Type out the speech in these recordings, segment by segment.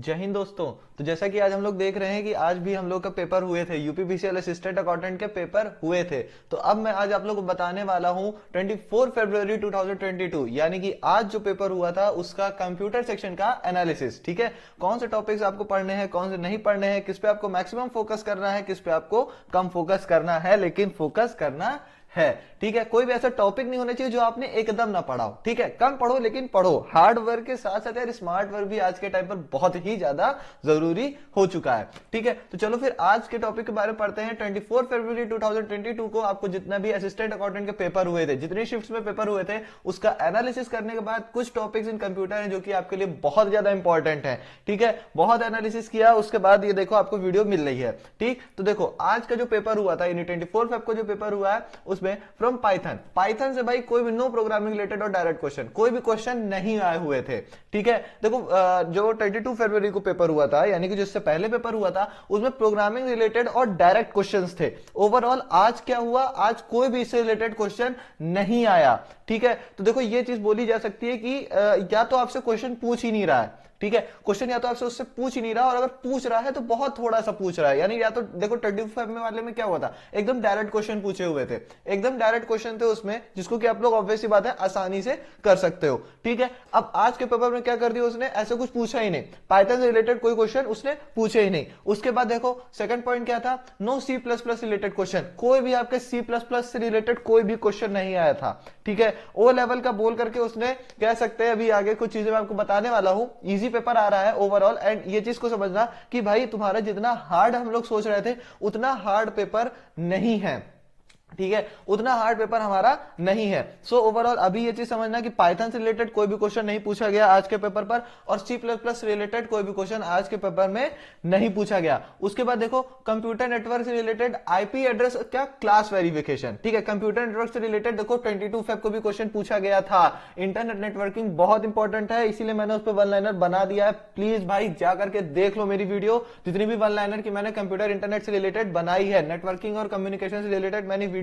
जय हिंद दोस्तों। तो जैसा कि आज हम लोग देख रहे हैं कि आज भी हम लोग का पेपर हुए थे, यूपीपीसीएल असिस्टेंट अकाउंटेंट के पेपर हुए थे। तो अब मैं आज आप लोग को बताने वाला हूं 24 फरवरी 2022 यानी कि आज जो पेपर हुआ था उसका कंप्यूटर सेक्शन का एनालिसिस। ठीक है, कौन से टॉपिक्स आपको पढ़ने हैं, कौन से नहीं पढ़ने हैं, किस पे आपको मैक्सिमम फोकस करना है, किस पे आपको कम फोकस करना है, लेकिन फोकस करना है। ठीक है, कोई भी ऐसा टॉपिक नहीं होना चाहिए जो आपने एकदम ना पढ़ा हो। ठीक है, कम पढ़ो लेकिन पढ़ो। हार्ड वर्क के साथ साथ यार स्मार्ट वर्क भी आज के टाइम पर बहुत ही ज्यादा जरूरी हो चुका है। ठीक है, तो चलो फिर आज के टॉपिक के बारे में पढ़ते हैं। 24 फरवरी 2022 को आपको जितना भी असिस्टेंट अकाउंटेंट के पेपर हुए थे, जितनी शिफ्ट्स में पेपर हुए थे, उसका एनालिसिस करने के बाद कुछ टॉपिक्स इन कंप्यूटर हैं जो कि आपके लिए बहुत ज्यादा इंपॉर्टेंट है। ठीक है, बहुत एनालिसिस किया, उसके बाद ये देखो आपको वीडियो मिल रही है। ठीक, तो देखो आज का जो पेपर हुआ था यानी 24 फेब को जो पेपर हुआ है उसमें फ्रॉम पाइथन से भाई कोई भी नो प्रोग्रामिंग रिलेटेड और डायरेक्ट क्वेश्चन, कोई भी क्वेश्चन नहीं आए हुए थे। ठीक है, देखो जो 22 फरवरी को पेपर हुआ था यानी कि जिससे पहले पेपर हुआ था उसमें प्रोग्रामिंग रिलेटेड और डायरेक्ट क्वेश्चंस थे। ओवरऑल आज क्या हुआ, आज कोई भी इससे रिलेटेड क्वेश्चन नहीं आया। ठीक है, तो देखो ये चीज बोली जा सकती है कि या तो आपसे क्वेश्चन पूछ ही नहीं रहा है। ठीक है, क्वेश्चन या तो आपसे उससे पूछ ही नहीं रहा, और अगर पूछ रहा है तो बहुत थोड़ा सा पूछ रहा है। यानी या तो देखो 25 में वाले में क्या हुआ था, एकदम डायरेक्ट क्वेश्चन पूछे हुए थे, एकदम डायरेक्ट क्वेश्चन थे उसमें, जिसको कि आप लोग ऑब्वियस सी बात है आसानी से कर सकते हो। ठीक है, अब आज के पेपर में क्या कर दिया उसने, ऐसा कुछ पूछा ही नहीं, पाइथन से रिलेटेड कोई क्वेश्चन उसने पूछे ही नहीं। उसके बाद देखो सेकंड पॉइंट क्या था, no C plus plus related question, कोई भी आपके सी प्लस प्लस से रिलेटेड कोई भी क्वेश्चन नहीं आया था। ठीक है, ओ लेवल का बोल करके उसने, कह सकते हैं अभी आगे कुछ चीजें मैं आपको बताने वाला हूं, इजी पेपर आ रहा है ओवरऑल। एंड ये चीज को समझना कि भाई तुम्हारा जितना हार्ड हम लोग सोच रहे थे उतना हार्ड पेपर नहीं है। ठीक है, उतना हार्ड पेपर हमारा नहीं है। सो ओवरऑल अभी ये चीज समझना कि पाइथन से रिलेटेड कोई भी क्वेश्चन नहीं पूछा गया आज के पेपर पर, और सी प्लस प्लस रिलेटेड कोई भी क्वेश्चन आज के पेपर में नहीं पूछा गया। उसके बाद देखो कंप्यूटर नेटवर्क से रिलेटेड आईपी एड्रेस क्या क्लास वेरिफिकेशन। ठीक है, कंप्यूटर नेटवर्क से रिलेटेड देखो 22 फेब को भी क्वेश्चन पूछा गया था। इंटरनेट नेटवर्किंग बहुत इंपॉर्टेंट है, इसीलिए मैंने उस पर वन लाइनर बना दिया है। प्लीज भाई जा करके देख लो मेरी वीडियो, जितनी भी वन लाइनर की मैंने कंप्यूटर इंटरनेट से रिलेटेड बनाई है, नेटवर्किंग और कम्युनिकेशन से रिलेटेड मैंने वीडियो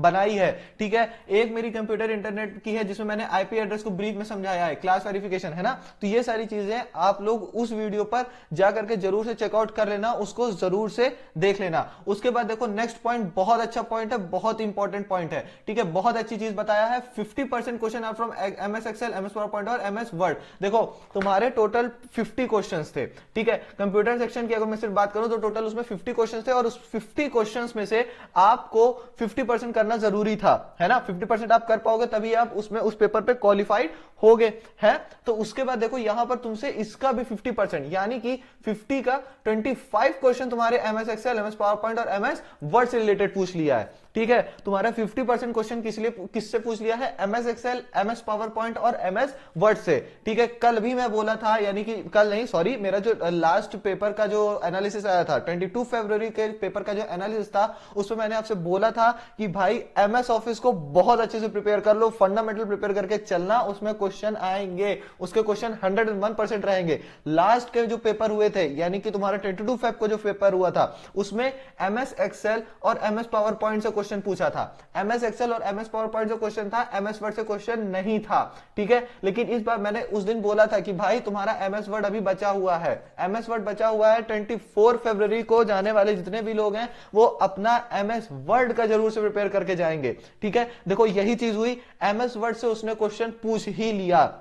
बनाई है। ठीक है, एक मेरी कंप्यूटर इंटरनेट की है जिसमें मैंने आईपी एड्रेस को ब्रीफ में समझाया है, क्लास वेरिफिकेशन है ना। तो ये सारी चीजें आप लोग उस वीडियो पर जाकर के जरूर से चेकआउट कर लेना, उसको जरूर से देख लेना। उसके बाद देखो नेक्स्ट पॉइंट बहुत अच्छा पॉइंट है, बहुत इंपॉर्टेंट पॉइंट है। ठीक है, बहुत अच्छी चीज बताया है, 50% question are from MS Excel, MS PowerPoint और एमएस वर्ड। देखो तुम्हारे टोटल 50 क्वेश्चंस थे। ठीक है, कंप्यूटर सेक्शन की अगर मैं सिर्फ बात करूं तो टोटल उसमें 50 क्वेश्चंस थे, और उस 50 क्वेश्चंस में से आपको 50% करना जरूरी था, है ना। 50% आप कर पाओगे तभी आप उसमें उस पेपर पे क्वालिफाइड हो गए हैं। तो उसके बाद देखो यहां पर तुमसे इसका भी 50% यानी कि 50 का 25 क्वेश्चन तुम्हारे MS Excel, MS PowerPoint और एमएस वर्ड से रिलेटेड पूछ लिया है। ठीक है, तुम्हारा 50% क्वेश्चन किससे पूछ लिया है, MS Excel, MS PowerPoint और एमएस वर्ड से। ठीक है, कल भी मैं बोला था, यानी कि कल नहीं सॉरी, मेरा जो लास्ट पेपर का जो एनालिसिस आया था 22 फरवरी के पेपर का जो एनालिसिस था, उसमें मैंने आपसे बोला था कि भाई एमएस ऑफिस को बहुत अच्छे से प्रिपेयर कर लो, फंडामेंटल प्रिपेयर करके चलना, उसमें क्वेश्चन आएंगे, उसके क्वेश्चन 101% रहेंगे। लास्ट के जो पेपर हुए थे यानी कि तुम्हारा 22 फेब को जो पेपर हुआ था उसमें एमएस एक्सेल और एमएस पावर पॉइंट से क्वेश्चन पूछा था। एमएस एक्सेल और एमएस पावर पॉइंट से क्वेश्चन था, एमएस वर्ड से क्वेश्चन नहीं था। ठीक है, लेकिन इस बार मैंने उस दिन बोला था कि भाई तुम्हारा एमएस वर्ड अभी बचा हुआ है, एमएस वर्ड बचा हुआ है। 24 फरवरी को जाने वाले जितने भी लोग हैं वो अपना एमएस वर्ड का जरूर से प्रिपेयर करके जाएंगे। ठीक है, देखो यही चीज हुई, एमएस वर्ड से उसने क्वेश्चन पूछ ही लिया,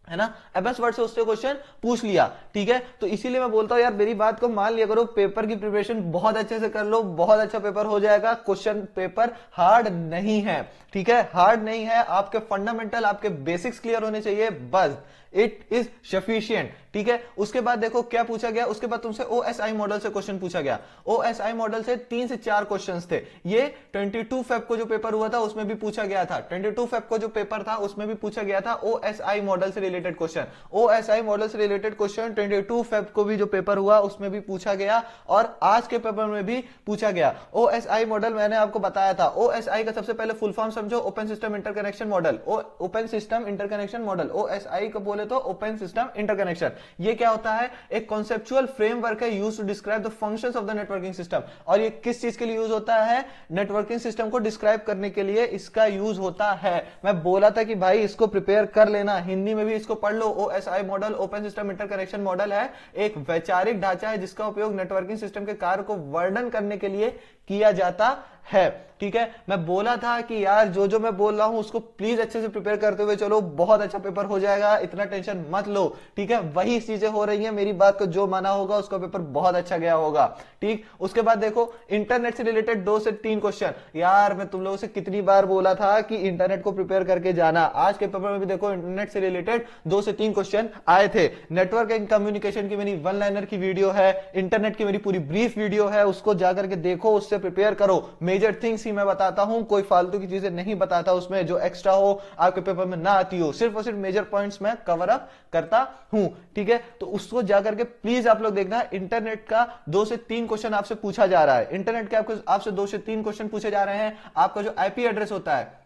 है ना, एमएस वर्ड से उससे क्वेश्चन पूछ लिया। ठीक है, तो इसीलिए मैं बोलता हूं यार मेरी बात को मान लिया करो, पेपर की प्रिपरेशन बहुत अच्छे से कर लो, बहुत अच्छा पेपर हो जाएगा। क्वेश्चन पेपर हार्ड नहीं है। ठीक है, हार्ड नहीं है, आपके फंडामेंटल, आपके बेसिक्स क्लियर होने चाहिए, बस इट इज सफिशिएंट। ठीक है, उसके बाद देखो क्या पूछा गया, उसके बाद तुमसे ओएसआई मॉडल से क्वेश्चन पूछा गया। ओएसआई मॉडल से 3 से 4 क्वेश्चंस थे। ये 22 फेब को जो पेपर हुआ था उसमें भी पूछा गया था, 22 फेब को जो पेपर था उसमें भी पूछा गया था ओएसआई मॉडल से रिलेटेड क्वेश्चन। ओएसआई मॉडल से रिलेटेड क्वेश्चन 22 फेब को भी जो पेपर हुआ उसमें भी पूछा गया, और आज के पेपर में भी पूछा गया। ओएसआई मॉडल मैंने आपको बताया था, ओएसआई का सबसे पहले फुल फॉर्म समझो, open system interconnection model. Open system interconnection model, OSI को बोले बोले तो ओपन सिस्टम इंटरकनेक्शन। ये क्या होता है, एक कॉन्सेप्चुअल फ्रेमवर्क है used to describe the functions of the networking system. और ये किस चीज के लिए यूज होता है, नेटवर्किंग सिस्टम को डिस्क्राइब करने के लिए इसका यूज होता है। मैं बोला था कि भाई इसको प्रिपेयर कर लेना, हिंदी में भी इसको पढ़ लो। OSI model, open system interconnection model है, एक वैचारिक ढांचा है जिसका उपयोग नेटवर्किंग सिस्टम के कार्य को वर्णन करने के लिए किया जाता है। ठीक है, मैं बोला था कि यार जो मैं बोल रहा हूं उसको प्लीज अच्छे से प्रिपेयर करते हुए चलो, बहुत अच्छा पेपर हो जाएगा, इतना टेंशन मत लो। ठीक है, वही चीजें हो रही हैं, मेरी बात को जो माना होगा उसका पेपर बहुत अच्छा गया होगा। ठीक, उसके बाद देखो इंटरनेट से रिलेटेड 2 से 3 क्वेश्चन। यार मैं तुम लोगों से कितनी बार बोला था कि इंटरनेट को प्रिपेयर करके जाना। आज के पेपर में भी देखो इंटरनेट से रिलेटेड 2 से 3 क्वेश्चन आए थे। नेटवर्क एंड कम्युनिकेशन की मेरी 1 लाइनर की वीडियो है, इंटरनेट की मेरी पूरी ब्रीफ वीडियो है, उसको जाकर के देखो, उससे प्रिपेयर करो। मेजर थिंग्स ही मैं बताता हूं, कोई फालतू की चीजें नहीं बताता उसमें जो एक्स्ट्रा हो, आपके पेपर में ना आती हो। सिर्फ और सिर्फ मेजर पॉइंट्स में कवर अप करता हूं। ठीक है, तो उसको जाकर के प्लीज आप लोग देखना। इंटरनेट का 2 से 3 क्वेश्चन आपसे पूछा जा रहा है। इंटरनेट के आपसे 2 से 3 क्वेश्चन पूछे जा रहे हैं। आपका जो आईपी एड्रेस होता है,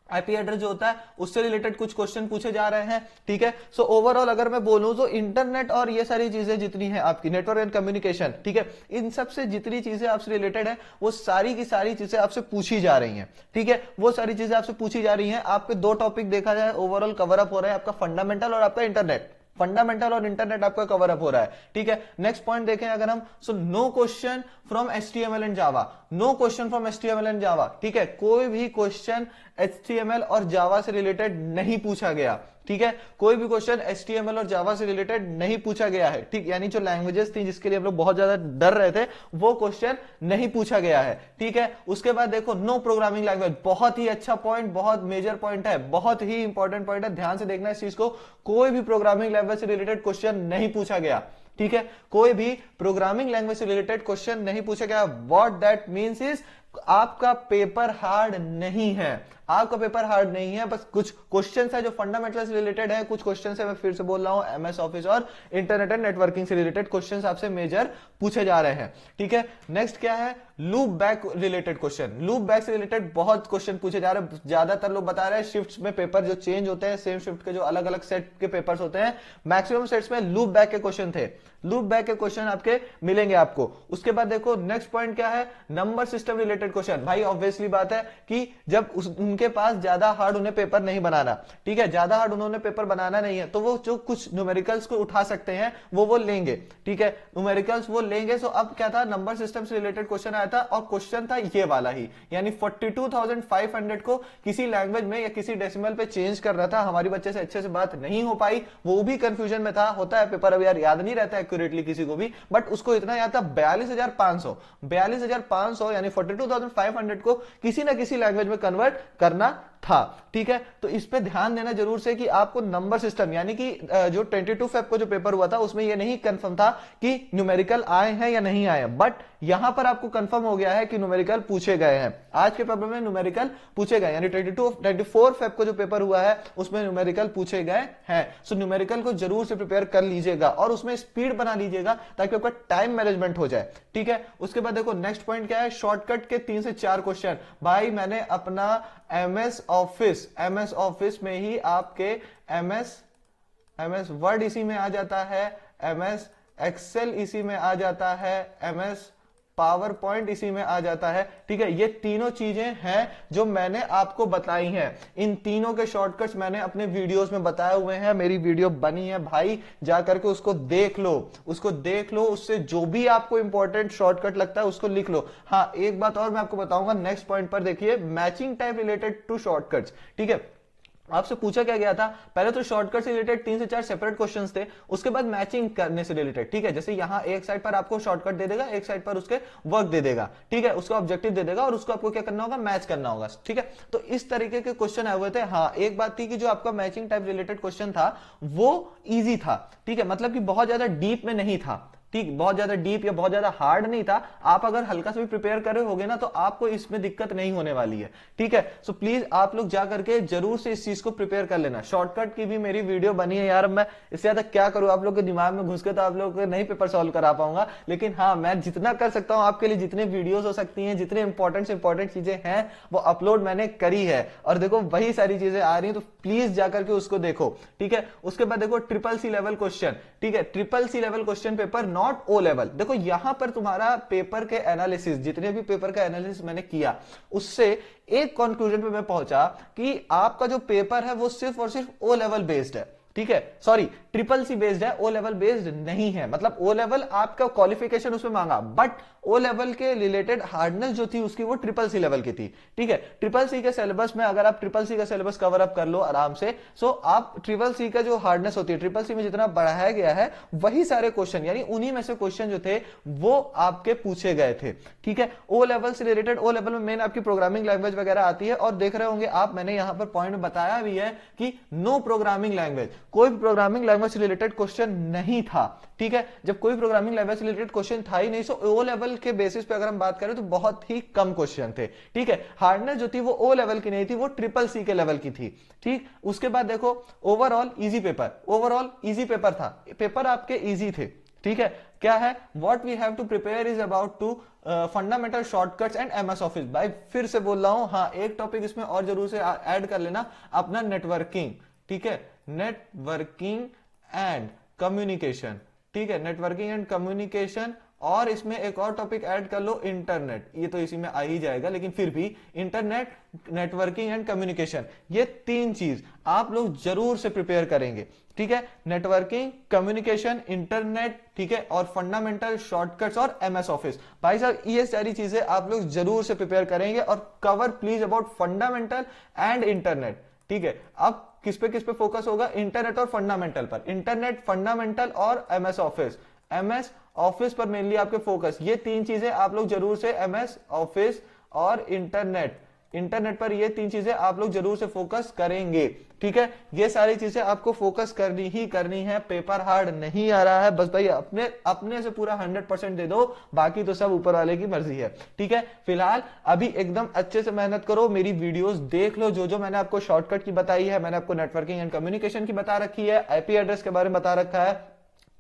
आईपी एड्रेस जो होता है उससे रिलेटेड कुछ क्वेश्चन पूछे जा रहे हैं। ठीक है, सो ओवरऑल अगर मैं बोलूं तो इंटरनेट और ये सारी चीजें जितनी है आपकी नेटवर्क एंड कम्युनिकेशन, ठीक है, इन सब से जितनी चीजें आपसे रिलेटेड है वो सारी की सारी चीजें आपसे पूछी जा रही हैं। ठीक है, वो सारी चीजें आपसे पूछी जा रही हैं। आपके 2 टॉपिक देखा जाए ओवरऑल कवर अप हो रहा है, आपका फंडामेंटल और आपका इंटरनेट। फंडामेंटल और इंटरनेट आपका कवर अप हो रहा है। ठीक है, नेक्स्ट पॉइंट देखें अगर हम, so no question from HTML and Java, no question from HTML and Java. ठीक है, कोई भी क्वेश्चन एचटीएमएल और जावा से रिलेटेड नहीं पूछा गया। ठीक है, कोई भी क्वेश्चन एचटीएमएल और जावा से रिलेटेड नहीं पूछा गया है। ठीक, यानी जो लैंग्वेजेस थी जिसके लिए हम लोग बहुत ज्यादा डर रहे थे वो क्वेश्चन नहीं पूछा गया है। ठीक है, उसके बाद देखो नो प्रोग्रामिंग लैंग्वेज, बहुत ही अच्छा पॉइंट, बहुत मेजर पॉइंट है, बहुत ही इंपॉर्टेंट पॉइंट है, ध्यान से देखना इस चीज को। कोई भी प्रोग्रामिंग लैंग्वेज से रिलेटेड क्वेश्चन नहीं पूछा गया। ठीक है, कोई भी प्रोग्रामिंग लैंग्वेज से रिलेटेड क्वेश्चन नहीं पूछा गया। व्हाट दैट मींस इज आपका पेपर हार्ड नहीं है, आपका पेपर हार्ड नहीं है, बस कुछ क्वेश्चंस है जो फंडामेंटल से रिलेटेड है, कुछ क्वेश्चंस है, मैं फिर से बोल रहा हूं, एमएस ऑफिस और इंटरनेट एंड नेटवर्किंग से रिलेटेड क्वेश्चंस आपसे मेजर पूछे जा रहे हैं। ठीक है, नेक्स्ट क्या है, loop back related question. Loop back से रिलेटेड बहुत क्वेश्चन पूछे जा रहे हैं। ज्यादातर लोग बता रहे हैं शिफ्ट्स में पेपर जो चेंज होते हैं, सेम शिफ्ट के जो अलग अलग सेट के पेपर्स होते हैं, मैक्सिमम सेट्स में लूप बैक के क्वेश्चन थे। लूप बैक के क्वेश्चन आपके मिलेंगे आपको। उसके बाद देखो नेक्स्ट पॉइंट क्या है, नंबर सिस्टम रिलेटेड क्वेश्चन। भाई ऑब्वियसली बात है कि जब उनके पास ज्यादा हार्ड उन्हें पेपर नहीं बनाना, ठीक है, ज्यादा हार्ड उन्होंने पेपर बनाना नहीं है, तो वो जो कुछ न्यूमेरिकल्स को उठा सकते हैं वो लेंगे। ठीक है, न्यूमेरिकल्स वो लेंगे। सो अब क्या था, नंबर सिस्टम से रिलेटेड क्वेश्चन आया था और क्वेश्चन था ये वाला ही, यानी 42,500 को किसी लैंग्वेज में या किसी डेसिमल पे चेंज करना था। हमारी बच्चे से अच्छे से बात नहीं हो पाई, वो भी कंफ्यूजन में था। होता है पेपर, अब यार याद नहीं रहता एक्यूरेटली किसी को भी, बट उसको इतना याद था 42,500 यानी 42,500 को किसी ना किसी लैंग्वेज में कन्वर्ट करना था। ठीक है, तो इस पे ध्यान देना जरूर से कि आपको नंबर सिस्टम, यानी कि जो 22 फेब को जो पेपर हुआ था उसमें ये नहीं कंफर्म था कि न्यूमेरिकल आए हैं या नहीं आए, बट यहां पर आपको कंफर्म हो गया है कि न्यूमेरिकल पूछे गए हैं। आज के पेपर में न्यूमेरिकल पूछे गए, यानी 24 फेब को जो पेपर हुआ है उसमें न्यूमेरिकल पूछे गए हैं। सो न्यूमेरिकल को जरूर से प्रिपेयर कर लीजिएगा और उसमें स्पीड बना लीजिएगा ताकि आपका टाइम मैनेजमेंट हो जाए। ठीक है, उसके बाद देखो नेक्स्ट पॉइंट क्या है, शॉर्टकट के 3 से 4 क्वेश्चन। भाई मैंने अपना एमएस ऑफिस में ही आपके एमएस वर्ड इसी में आ जाता है, एमएस एक्सेल इसी में आ जाता है, एमएस पावर पॉइंट इसी में आ जाता है। ठीक है, ये तीनों चीजें हैं जो मैंने आपको बताई हैं। इन तीनों के शॉर्टकट्स मैंने अपने वीडियोस में बताए हुए हैं, मेरी वीडियो बनी है भाई, जाकर के उसको देख लो, उससे जो भी आपको इंपॉर्टेंट शॉर्टकट लगता है उसको लिख लो। हाँ, एक बात और मैं आपको बताऊंगा नेक्स्ट पॉइंट पर, देखिए matching type related to shortcuts. ठीक है, आपसे पूछा क्या गया था, पहले तो शॉर्टकट से रिलेटेड 3 से 4 सेपरेट क्वेश्चंस थे, उसके बाद मैचिंग करने से रिलेटेड। ठीक है, जैसे यहां एक साइड पर आपको शॉर्टकट दे देगा, एक साइड पर उसके वर्क दे देगा। ठीक है, उसका ऑब्जेक्टिव दे देगा और उसको आपको क्या करना होगा, मैच करना होगा। ठीक है, तो इस तरीके के क्वेश्चन आए हुए थे। हाँ, एक बात थी कि जो आपका मैचिंग टाइप रिलेटेड क्वेश्चन था वो इजी था। ठीक है, मतलब कि बहुत ज्यादा डीप में नहीं था। ठीक, बहुत ज्यादा डीप या बहुत ज्यादा हार्ड नहीं था। आप अगर हल्का से भी प्रिपेयर करे होगे ना तो आपको इसमें दिक्कत नहीं होने वाली है, ठीक है। सो प्लीज आप लोग जा करके जरूर से इस चीज को प्रिपेयर कर लेना। शॉर्टकट की भी मेरी वीडियो बनी है यार, मैं इससे ज्यादा क्या करूं, आप लोग के दिमाग में घुस के तो आप लोग नहीं पेपर सॉल्व करा पाऊंगा, लेकिन हाँ मैं जितना कर सकता हूं आपके लिए, जितने वीडियोस हो सकती हैं, जितने इंपॉर्टेंट से इंपॉर्टेंट चीजें हैं वो अपलोड मैंने करी है, और देखो वही सारी चीजें आ रही हैं, तो प्लीज जाकर के उसको देखो, ठीक है। उसके बाद देखो ट्रिपल सी लेवल क्वेश्चन, ठीक है, triple C level question paper, not O level. देखो यहां पर तुम्हारा पेपर के एनालिसिस, जितने भी पेपर का एनालिसिस मैंने किया उससे एक कंक्लूजन पे मैं पहुंचा कि आपका जो पेपर है वो सिर्फ और सिर्फ ओ लेवल बेस्ड है, ठीक है, सॉरी ट्रिपल सी बेस्ड है, ओ लेवल बेस्ड नहीं है। मतलब ओ लेवल आपका क्वालिफिकेशन उसमें मांगा, बट ओ लेवल के रिलेटेड हार्डनेस जो थी उसकी वो ट्रिपल सी लेवल की थी, ठीक है। ट्रिपल सी के सिलेबस में अगर आप ट्रिपल सी का सिलेबस कवर अप कर लो आराम से, सो आप ट्रिपल सी का जो हार्डनेस होती है ट्रिपल सी में जितना बढ़ाया गया है वही सारे क्वेश्चन, यानी उन्हीं में से क्वेश्चन जो थे वो आपके पूछे गए थे, ठीक है। ओ लेवल से रिलेटेड, ओ लेवल में मेन आपकी प्रोग्रामिंग लैंग्वेज वगैरह आती है, और देख रहे होंगे आप मैंने यहां पर पॉइंट बताया भी है कि नो प्रोग्रामिंग लैंग्वेज, कोई प्रोग्रामिंग लैंग्वेज से रिलेटेड क्वेश्चन नहीं था, ठीक है। जब कोई प्रोग्रामिंग लैंग्वेज से रिलेटेड क्वेश्चन था ही नहीं, सो ओ लेवल के बेसिस पे अगर हम बात करें तो बहुत ही कम क्वेश्चन थे, ठीक है। हार्डनेस जो थी वो ओ लेवल की नहीं थी, वो ट्रिपल सी के लेवल की थी, ठीक। उसके बाद देखो overall easy paper, overall easy paper था, पेपर आपके इजी थे, ठीक है। क्या है, what we have to prepare is about to fundamental shortcuts and MS Office. भाई फिर से बोल रहा हूं, हाँ एक टॉपिक इसमें और जरूर से ऐड कर लेना, अपना नेटवर्किंग, ठीक है, नेटवर्किंग एंड कम्युनिकेशन, ठीक है, नेटवर्किंग एंड कम्युनिकेशन, और इसमें एक और टॉपिक ऐड कर लो इंटरनेट, ये तो इसी में आ ही जाएगा, लेकिन फिर भी इंटरनेट, नेटवर्किंग एंड कम्युनिकेशन, ये तीन चीज आप लोग जरूर से प्रिपेयर करेंगे, ठीक है। नेटवर्किंग, कम्युनिकेशन, इंटरनेट, ठीक है, और फंडामेंटल शॉर्टकट्स और एमएस ऑफिस। भाई साहब ये सारी चीजें आप लोग जरूर से प्रिपेयर करेंगे, और cover please about fundamental and internet, ठीक है। अब किस पे फोकस होगा, इंटरनेट और फंडामेंटल पर, इंटरनेट, फंडामेंटल और एमएस ऑफिस, एमएस ऑफिस पर मेनली आपके फोकस, ये तीन चीजें आप लोग जरूर से, एमएस ऑफिस और इंटरनेट, इंटरनेट पर ये तीन चीजें आप लोग जरूर से फोकस करेंगे, ठीक है। ये सारी चीजें आपको फोकस करनी ही करनी है, पेपर हार्ड नहीं आ रहा है, बस भाई अपने अपने से पूरा 100% दे दो, बाकी तो सब ऊपर वाले की मर्जी है, ठीक है। फिलहाल अभी एकदम अच्छे से मेहनत करो, मेरी वीडियोस देख लो, जो जो मैंने आपको शॉर्टकट की बताई है, मैंने आपको नेटवर्किंग एंड कम्युनिकेशन की बता रखी है, आईपी एड्रेस के बारे में बता रखा है,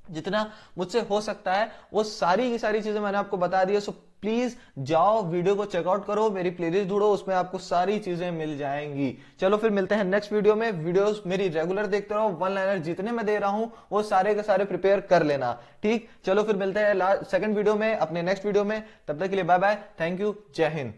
जितना मुझसे हो सकता है वो सारी की सारी चीजें मैंने आपको बता दी है। सो प्लीज जाओ वीडियो को चेकआउट करो, मेरी प्लेलिस्ट ढूंढो, उसमें आपको सारी चीजें मिल जाएंगी। चलो फिर मिलते हैं नेक्स्ट वीडियो में, वीडियोस मेरी रेगुलर देखते रहो, वन लाइनर जितने मैं दे रहा हूं वो सारे के सारे प्रिपेयर कर लेना, ठीक। चलो फिर मिलते हैं सेकंड वीडियो में, अपने नेक्स्ट वीडियो में, तब तक के लिए बाय बाय, थैंक यू, जय हिंद।